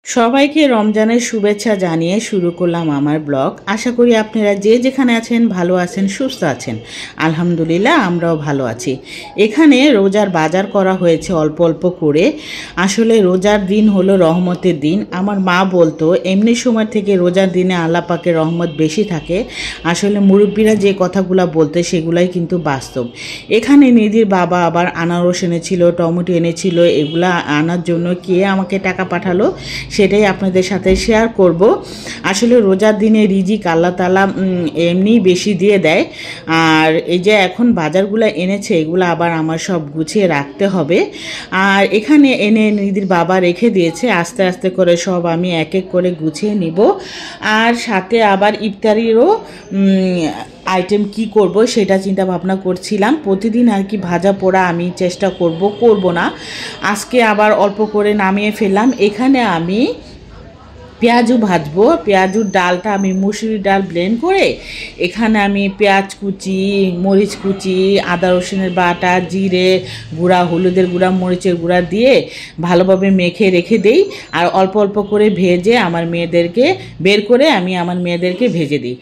সবাইকে রমজানের শুভেচ্ছা জানিয়ে শুরু করলাম আমার ব্লগ। আশা করি আপনারা যে যেখানে আছেন ভালো আছেন, সুস্থ আছেন। আলহামদুলিল্লাহ আমরাও ভালো আছি। এখানে রোজার বাজার করা হয়েছে অল্প অল্প করে। আসলে রোজার দিন হলো রহমতের দিন। আমার মা বলতো এমনি সময় থেকে রোজার দিনে আল্লাহ পাকের রহমত বেশি থাকে। আসলে মুরব্বীরা যে কথাগুলো বলতে সেগুলাই কিন্তু বাস্তব। এখানে নিধির বাবা আবার আনারস এনেছিল, টমেটো এনেছিল। এগুলা আনার জন্য কে আমাকে টাকা পাঠালো সেটাই আপনাদের সাথে শেয়ার করব। আসলে রোজার দিনে রিজিক আল্লাহ তাআলা এমনি বেশি দিয়ে দেয়। আর এই যে এখন বাজারগুলো এনেছে এগুলো আবার আমার সব গুছিয়ে রাখতে হবে। আর এখানে এনে নিধির বাবা রেখে দিয়েছে, আস্তে আস্তে করে সব আমি এক এক করে গুছিয়ে নিব। আর সাথে আবার ইফতারিরও আইটেম কি করব সেটা চিন্তা ভাবনা করছিলাম। প্রতিদিন আর কি ভাজা পোড়া আমি চেষ্টা করব না। আজকে আবার অল্প করে নামিয়ে ফেললাম। এখানে আমি পেঁয়াজও ভাজবো। পেঁয়াজুর ডালটা আমি মুসুরির ডাল ব্লেন্ড করে এখানে আমি পেঁয়াজ কুচি, মরিচ কুচি, আদা রসুনের বাটা, জিরে গুঁড়া, হলুদের গুঁড়া, মরিচের গুঁড়া দিয়ে ভালোভাবে মেখে রেখে দেই। আর অল্প অল্প করে ভেজে আমার মেয়েদেরকে বের করে আমি আমার মেয়েদেরকে ভেজে দিই।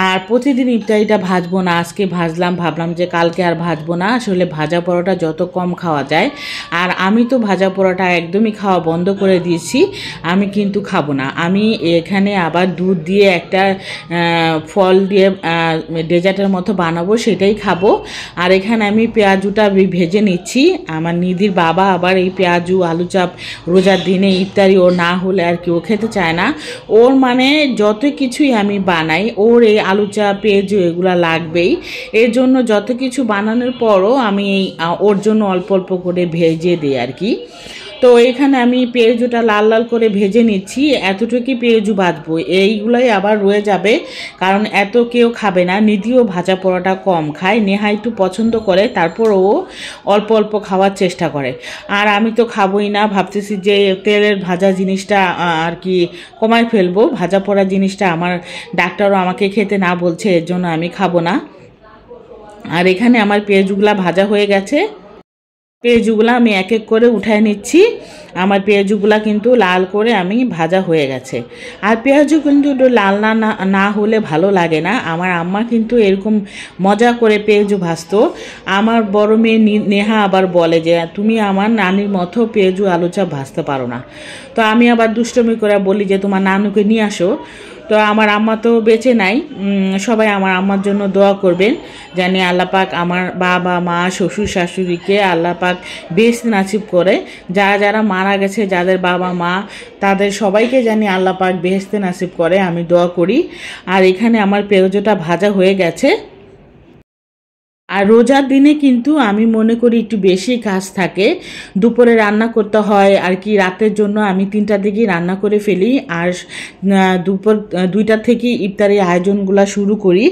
আর প্রতিদিন ইফতারিটা ভাজবো না, আজকে ভাজলাম, ভাবলাম যে কালকে আর ভাজবো না। আসলে ভাজা পরোটা যত কম খাওয়া যায়। আর আমি তো ভাজা পরোটা একদমই খাওয়া বন্ধ করে দিয়েছি। আমি কিন্তু খাবো না। আমি এখানে আবার দুধ দিয়ে একটা ফল দিয়ে ডেজার্টের মতো বানাবো, সেটাই খাবো। আর এখানে আমি পেঁয়াজুটা ভেজে নিচ্ছি। আমার নিধির বাবা আবার এই পেঁয়াজু আলু চাপ রোজার দিনে ইফতারি ও না হলে আর কি ও খেতে চায় না। ওর মানে যত কিছুই আমি বানাই ওর এই আলু চাপ পেঁয়াজু এগুলো লাগবেই। এর জন্য যত কিছু বানানোর পরও আমি ওর জন্য অল্প অল্প করে ভেজে দিই আর কি। তো এখানে আমি পেঁয়াজুটা লাল লাল করে ভেজে নিচ্ছি। এতটুকুই পেঁয়াজু ভাজবো, এইগুলোই আবার রয়ে যাবে, কারণ এত কেউ খাবে না। নিধিও ভাজা পোড়াটা কম খায়, নেহা একটু পছন্দ করে, তারপর ও অল্প অল্প খাওয়ার চেষ্টা করে। আর আমি তো খাবোই না, ভাবতেছি যে তেলের ভাজা জিনিসটা আর কি কমায় ফেলবো। ভাজা পোড়া জিনিসটা আমার ডাক্তারও আমাকে খেতে না বলছে, এর জন্য আমি খাবো না। আর এখানে আমার পেঁয়াজুগুলা ভাজা হয়ে গেছে। পেঁয়াজুগুলো আমি এক এক করে উঠায় নিচ্ছি। আমার পেঁয়াজুগুলা কিন্তু লাল করে আমি ভাজা হয়ে গেছে। আর পেঁয়াজু কিন্তু একটু লাল না হলে ভালো লাগে না। আমার আম্মা কিন্তু এরকম মজা করে পেঁয়াজু ভাজতো। আমার বড় মেয়ে নেহা আবার বলে যে তুমি আমার নানির মতো পেঁয়াজু আলু চাপ ভাজতে পারো না। তো আমি আবার দুষ্টমি করে বলি যে তোমার নানুকে নিয়ে আসো। তো আমার আম্মা তো বেঁচে নাই। সবাই আমার আম্মার জন্য দোয়া করবেন, জানি আল্লাহ পাক আমার বাবা মা শ্বশুর শাশুড়িকে আল্লাহ পাক বেহেশত নসিব করে। যারা যারা মারা গেছে, যাদের বাবা মা, তাদের সবাইকে জানি আল্লাহ পাক বেহেশত নসিব করে, আমি দোয়া করি। আর এখানে আমার পেঁয়াজটা ভাজা হয়ে গেছে। আর রোজার দিনে কিন্তু আমি মনে করি একটু বেশি কাজ থাকে। দুপুরে রান্না করতে হয় আর কি, রাতের জন্য আমি 3টার দিকেই রান্না করে ফেলি। আর দুপুর 2টার থেকেই ইফতারের আয়োজনগুলো শুরু করি।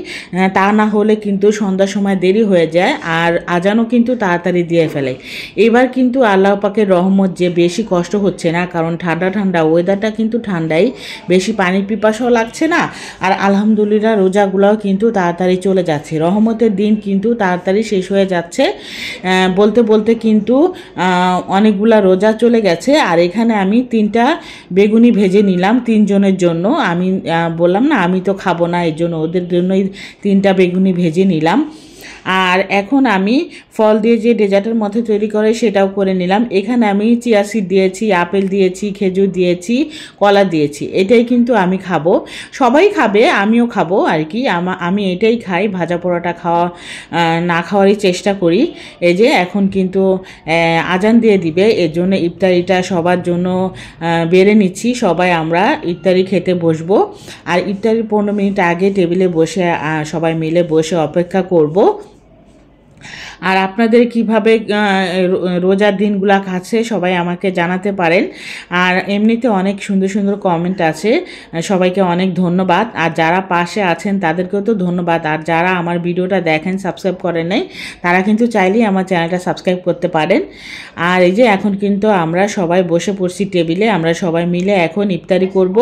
তা না হলে কিন্তু সন্ধ্যার সময় দেরি হয়ে যায়। আর আজানও কিন্তু তাড়াতাড়ি দিয়ে ফেলে। এবার কিন্তু আল্লাহ পাকের রহমত যে বেশি কষ্ট হচ্ছে না, কারণ ঠান্ডা ঠান্ডা ওয়েদারটা কিন্তু ঠান্ডাই, বেশি পানির পিপাসাও লাগছে না। আর আলহামদুলিল্লাহ রোজাগুলোও কিন্তু তাড়াতাড়ি চলে যাচ্ছে। রহমতের দিন কিন্তু তাড়াতাড়ি শেষ হয়ে যাচ্ছে। বলতে বলতে কিন্তু অনেকগুলা রোজা চলে গেছে। আর এখানে আমি 3টা বেগুনি ভেজে নিলাম 3 জনের জন্য। আমি বললাম না আমি তো খাবো না, এর জন্য ওদের জন্যই 3টা বেগুনি ভেজে নিলাম। আর এখন আমি ফল দিয়ে যে ডেজার্টের মধ্যে তৈরি করে সেটাও করে নিলাম। এখানে আমি চিয়া সিড দিয়েছি, আপেল দিয়েছি, খেজুর দিয়েছি, কলা দিয়েছি। এটাই কিন্তু আমি খাবো, সবাই খাবে, আমিও খাবো আর কি। আমি এটাই খাই, ভাজা পোড়াটা না খাওয়ারই চেষ্টা করি। এই যে এখন কিন্তু আজান দিয়ে দিবে, এর জন্য ইফতারিটা সবার জন্য বেড়ে নিচ্ছি। সবাই আমরা ইফতারি খেতে বসবো। আর ইফতারির 15 মিনিট আগে টেবিলে বসে সবাই মিলে বসে অপেক্ষা করব। আর আপনাদের কিভাবে রোজার দিনগুলা কাছে সবাই আমাকে জানাতে পারেন। আর এমনিতে অনেক সুন্দর সুন্দর কমেন্ট আছে, সবাইকে অনেক ধন্যবাদ। আর যারা পাশে আছেন তাদেরকেও তো ধন্যবাদ। আর যারা আমার ভিডিওটা দেখেন সাবস্ক্রাইব করেন নাই, তারা কিন্তু চাইলেই আমার চ্যানেলটা সাবস্ক্রাইব করতে পারেন। আর এই যে এখন কিন্তু আমরা সবাই বসে পড়ছি টেবিলে, আমরা সবাই মিলে এখন ইফতারি করব।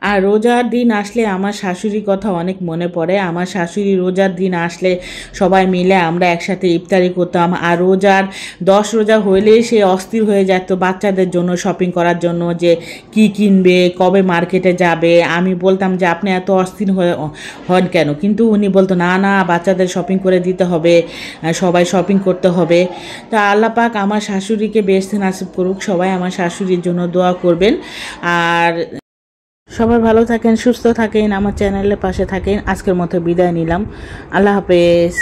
আর রোজার দিন আসলে আমার শাশুড়ির কথা অনেক মনে পড়ে। আমার শাশুড়ি রোজার দিন আসলে সবাই মিলে আমরা একসাথে ইফতারি করতাম। আর রোজার 10 রোজা হইলেই সে অস্থির হয়ে যেত বাচ্চাদের জন্য শপিং করার জন্য, যে কি কিনবে, কবে মার্কেটে যাবে। আমি বলতাম যে আপনি এত অস্থির হন কেন, কিন্তু উনি বলতো না না, বাচ্চাদের শপিং করে দিতে হবে, সবাই শপিং করতে হবে। তা আল্লাহ পাক আমার শাশুড়িকে বেহেশতে নাসিব করুক। সবাই আমার শাশুড়ির জন্য দোয়া করবেন। আর সবাই ভালো থাকেন, সুস্থ থাকেন, আমার চ্যানেলের পাশে থাকেন। আজকের মতো বিদায় নিলাম। আল্লাহ হাফেজ।